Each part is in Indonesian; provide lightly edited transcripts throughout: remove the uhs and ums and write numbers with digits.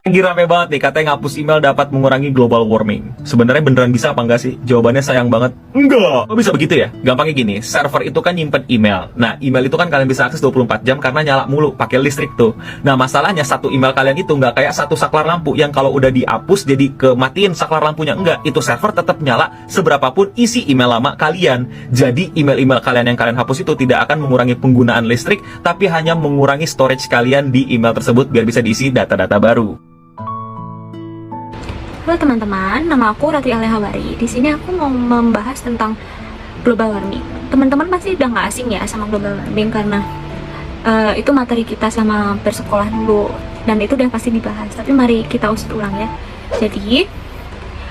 Lagi rame banget nih, katanya ngapus email dapat mengurangi global warming. Sebenarnya beneran bisa apa enggak sih? Jawabannya sayang banget. Enggak! Kok bisa begitu ya? Gampangnya gini, server itu kan nyimpen email. Nah, email itu kan kalian bisa akses 24 jam karena nyala mulu, pakai listrik tuh. Nah, masalahnya satu email kalian itu nggak kayak satu saklar lampu yang kalau udah dihapus jadi kematiin saklar lampunya. Enggak, itu server tetap nyala seberapapun isi email lama kalian. Jadi, email-email kalian yang kalian hapus itu tidak akan mengurangi penggunaan listrik, tapi hanya mengurangi storage kalian di email tersebut biar bisa diisi data-data baru. Halo teman-teman, nama aku Ratri Alehawari. Di sini aku mau membahas tentang global warming. Teman-teman pasti udah nggak asing ya sama global warming karena itu materi kita sama bersekolah dulu dan itu udah pasti dibahas. Tapi mari kita usut ulang ya. Jadi,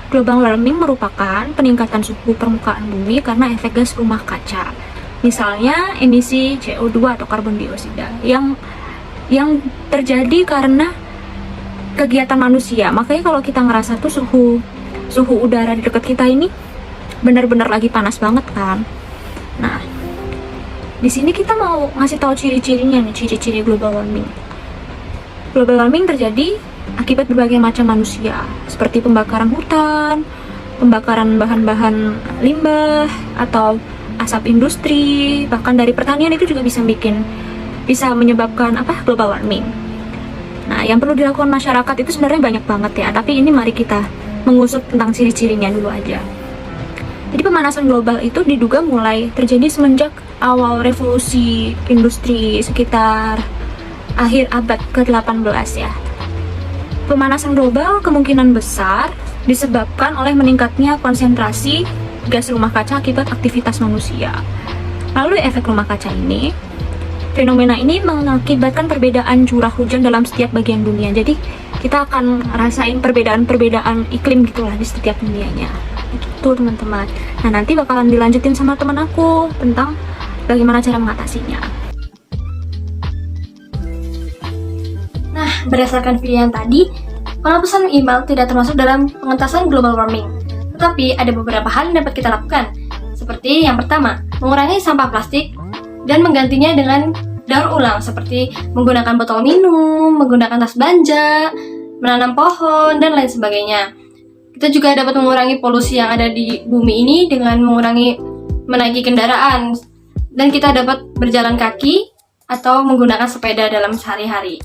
global warming merupakan peningkatan suhu permukaan bumi karena efek gas rumah kaca. Misalnya emisi CO2 atau karbon dioksida yang terjadi karena kegiatan manusia. Makanya kalau kita ngerasa tuh suhu udara di dekat kita ini benar-benar lagi panas banget kan. Nah, di sini kita mau ngasih tahu ciri-cirinya nih, ciri-ciri global warming. Global warming terjadi akibat berbagai macam manusia, seperti pembakaran hutan, pembakaran bahan-bahan limbah atau asap industri, bahkan dari pertanian itu juga bisa menyebabkan global warming. Nah, yang perlu dilakukan masyarakat itu sebenarnya banyak banget ya, tapi ini mari kita mengusut tentang ciri-cirinya dulu aja. Jadi pemanasan global itu diduga mulai terjadi semenjak awal revolusi industri sekitar akhir abad ke-18 ya. Pemanasan global kemungkinan besar disebabkan oleh meningkatnya konsentrasi gas rumah kaca akibat aktivitas manusia. Lalu efek rumah kaca ini, fenomena ini mengakibatkan perbedaan curah hujan dalam setiap bagian dunia. Jadi kita akan rasain perbedaan-perbedaan iklim gitulah di setiap dunianya. Gitu teman-teman. Nah, nanti bakalan dilanjutin sama teman aku tentang bagaimana cara mengatasinya. Nah, berdasarkan video yang tadi, penghapusan email tidak termasuk dalam pengentasan global warming. Tetapi ada beberapa hal yang dapat kita lakukan. Seperti yang pertama, mengurangi sampah plastik dan menggantinya dengan daur ulang seperti menggunakan botol minum, menggunakan tas belanja, menanam pohon, dan lain sebagainya. Kita juga dapat mengurangi polusi yang ada di bumi ini dengan menaiki kendaraan, dan kita dapat berjalan kaki atau menggunakan sepeda dalam sehari-hari.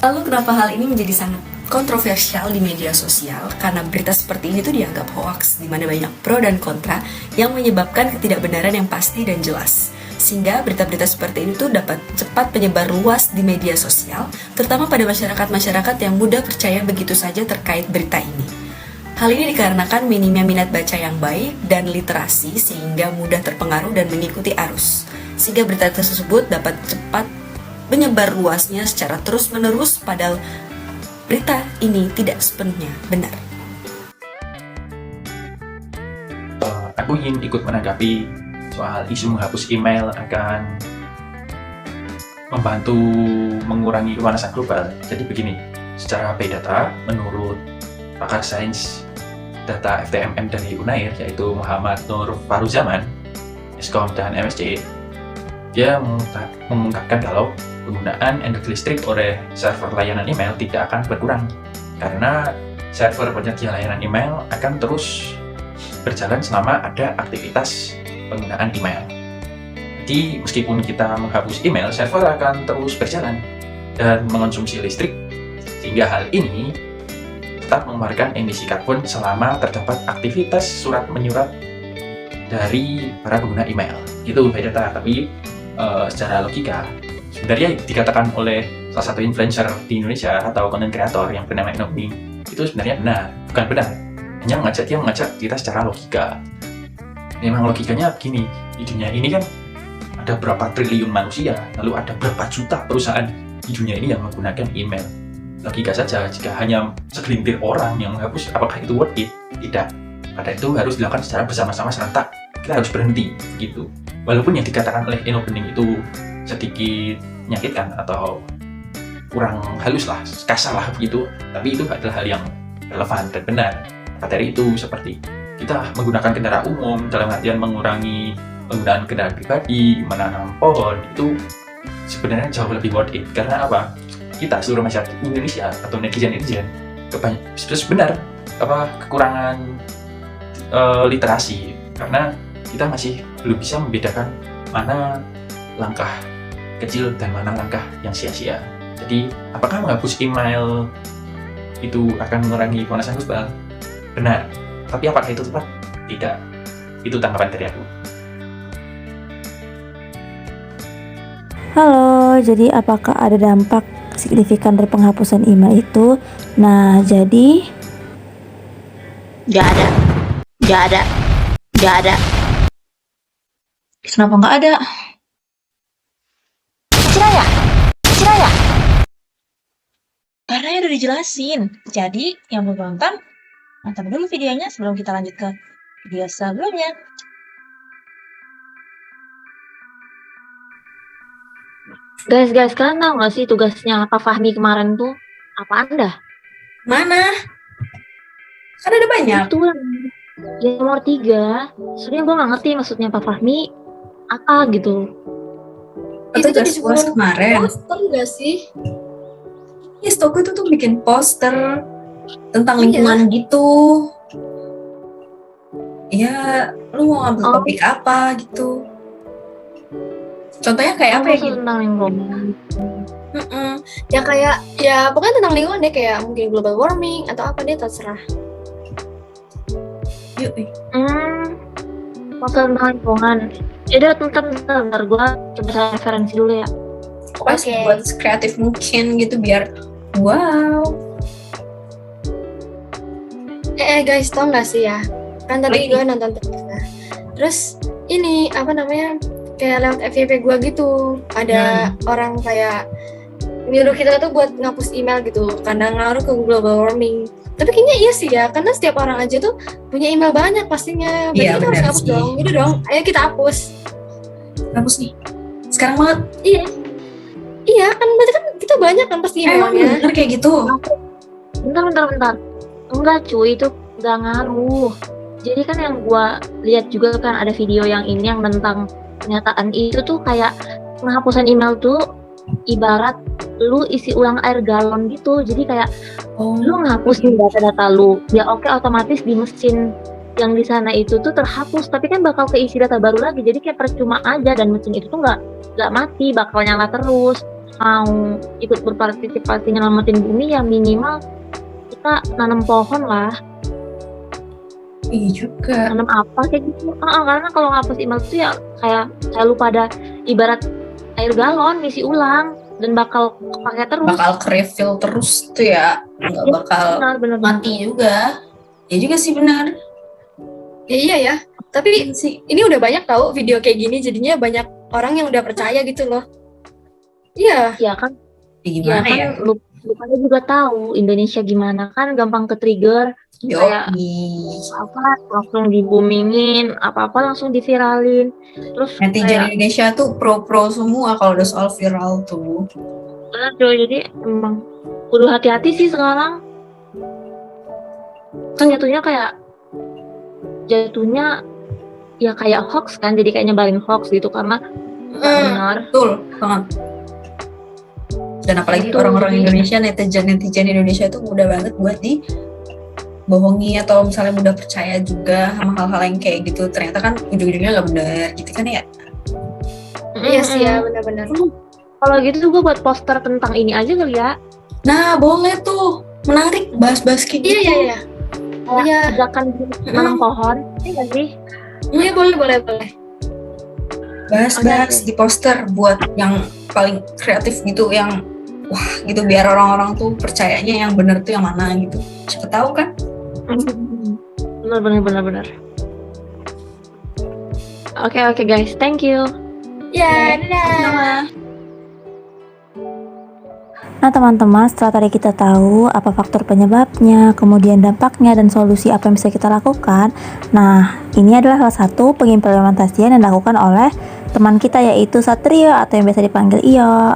Lalu kenapa hal ini menjadi sangat kontroversial di media sosial? Karena berita seperti ini tuh dianggap hoax, di mana banyak pro dan kontra yang menyebabkan ketidakbenaran yang pasti dan jelas. Sehingga berita-berita seperti ini tuh dapat cepat menyebar luas di media sosial, terutama pada masyarakat-masyarakat yang mudah percaya begitu saja terkait berita ini. Hal ini dikarenakan minimnya minat baca yang baik dan literasi sehingga mudah terpengaruh dan mengikuti arus. Sehingga berita tersebut dapat cepat menyebar luasnya secara terus-menerus, padahal berita ini tidak sepenuhnya benar. Aku ingin ikut menanggapi soal isu menghapus email akan membantu mengurangi pemanasan global. Jadi begini, secara by data, menurut pakar sains data FTMM dari Unair, yaitu Muhammad Nur Faruzaman, Eskom dan MSC, dia mengungkapkan kalau penggunaan energi listrik oleh server layanan email tidak akan berkurang karena server penyedia layanan email akan terus berjalan selama ada aktivitas penggunaan email. Jadi meskipun kita menghapus email, server akan terus berjalan dan mengonsumsi listrik, sehingga hal ini tetap mengeluarkan emisi karbon selama terdapat aktivitas surat menyurat dari para pengguna email. Itu by data, tapi secara logika sebenarnya dikatakan oleh salah satu influencer di Indonesia atau content creator yang bernama Inomi itu sebenarnya benar, bukan benar. Dia mengajak kita secara logika. Memang logikanya begini, di dunia ini kan ada berapa triliun manusia, lalu ada berapa juta perusahaan di dunia ini yang menggunakan email. Logika saja, jika hanya segelintir orang yang menghapus, apakah itu worth it? Tidak. Pada itu harus dilakukan secara bersama-sama serentak. Kita harus berhenti, gitu. Walaupun yang dikatakan oleh enopening itu sedikit menyakitkan atau kurang halus lah, kasar lah begitu, tapi itu adalah hal yang relevan dan benar. Maka dari itu, seperti kita menggunakan kendaraan umum dalam artian mengurangi penggunaan kendaraan pribadi, menanam pohon, itu sebenarnya jauh lebih worth it. Karena apa? Kita seluruh masyarakat Indonesia atau netizen benar kekurangan literasi, karena kita masih belum bisa membedakan mana langkah kecil dan mana langkah yang sia-sia. Jadi, apakah menghapus email itu akan mengurangi pemanasan global? Benar. Tapi apakah itu tepat? Tidak. Itu tanggapan dari aku. Halo, jadi apakah ada dampak signifikan dari penghapusan email itu? Nah, jadi Gak ada. Kenapa nggak ada? Ciraya. Karena ya udah dijelasin. Jadi, yang mau nonton, nonton dulu videonya sebelum kita lanjut ke video sebelumnya. Guys, kalian tahu nggak sih tugasnya Pak Fahmi kemarin tuh apaan dah? Mana? Kan ada banyak. Itu yang nomor 3. Sebenarnya gue nggak ngerti maksudnya Pak Fahmi apa gitu. Itu tuh tugas UAS kemarin. Poster nggak sih? Ya, setahu itu tuh bikin poster tentang Iya. lingkungan gitu. Ya, lu mau ngambil Oh. topik apa gitu. Contohnya kayak apa ya gitu? Tentang lingkungan. Ya kayak, ya pokoknya tentang lingkungan deh, kayak mungkin global warming atau apa deh, terserah. Yuk, Masalah tentang lingkungan. Ya udah, bentar gue coba saya referensi dulu ya. pokoknya Oke. buat kreatif mungkin gitu biar wow. Guys, tau gak sih ya? Kan tadi Lagi. gue nonton terus ini apa namanya, kayak lewat FYP gue gitu, ada orang kayak nyuruh kita tuh buat ngapus email gitu karena ngaruh ke global warming. Tapi kayaknya iya sih ya, karena setiap orang aja tuh punya email banyak pastinya. Berarti Iya, kita harus benar ngapus sih. dong. Gitu dong, ayo kita hapus. Hapus nih. Sekarang banget. Iya kan, berarti kan kita banyak kan pasti Emang emailnya. bener kayak gitu. Bentar. Enggak cuy, itu nggak ngaruh. Jadi kan yang gua lihat juga kan ada video yang ini yang tentang pernyataan itu tuh kayak penghapusan email tuh ibarat lu isi ulang air galon gitu. Jadi kayak Oh, lu ngapusin data-data lu, ya oke, otomatis di mesin yang di sana itu tuh terhapus, tapi kan bakal keisi data baru lagi. Jadi kayak percuma aja, dan mesin itu tuh nggak mati, bakal nyala terus. Mau ikut berpartisipasi nyelamatin bumi ya minimal kita nanam pohon lah. iya juga. Nanam apa kayak gitu. Karena kalau ngapus email tuh ya kayak lu pada ibarat air galon ngisi ulang dan bakal pakai terus. Bakal ke-refill terus tuh ya. Nggak bakal Benar. mati juga. Ya juga sih benar. Ya, iya ya. Tapi Sih. ini udah banyak tahu video kayak gini, jadinya banyak orang yang udah percaya gitu loh. Iya. Ya kan. Ya, Ya gimana kan ya? lu pada juga tahu Indonesia gimana kan, gampang ke trigger, kayak apa langsung dibumingin, apa-apa langsung diviralin. Terus Netizen kayak Indonesia tuh pro-pro semua kalau udah soal viral tuh. aduh, jadi emang kudu hati-hati sih sekarang. Kan jatuhnya ya kayak hoax kan, jadi kayak nyebarin hoax gitu karena nggak benar. Betul banget. Dan apalagi Itu, orang-orang jadi- Indonesia, netizen Indonesia itu mudah banget buat dibohongi atau misalnya mudah percaya juga sama hal-hal yang kayak gitu. Ternyata kan ujung-ujungnya nggak benar gitu kan ya. Iya sih ya, benar-benar. Kalau gitu gue buat poster tentang ini aja kali ya. Nah boleh tuh, menarik bahas-bahas kayak gitu. Iya. Iya, Ajakan nanam pohon, iya nggak sih? iya boleh. Bahas-bahas di poster buat yang paling kreatif gitu, yang wah gitu, biar orang-orang tuh percayanya yang benar tuh yang mana gitu. Siapa tahu kan? Benar. Oke guys, thank you. Ya, dadah. Sama. Nah teman-teman, setelah tadi kita tahu apa faktor penyebabnya, kemudian dampaknya dan solusi apa yang bisa kita lakukan. Nah, ini adalah salah satu pengimplementasian yang dilakukan oleh teman kita yaitu Satrio atau yang biasa dipanggil Iyo.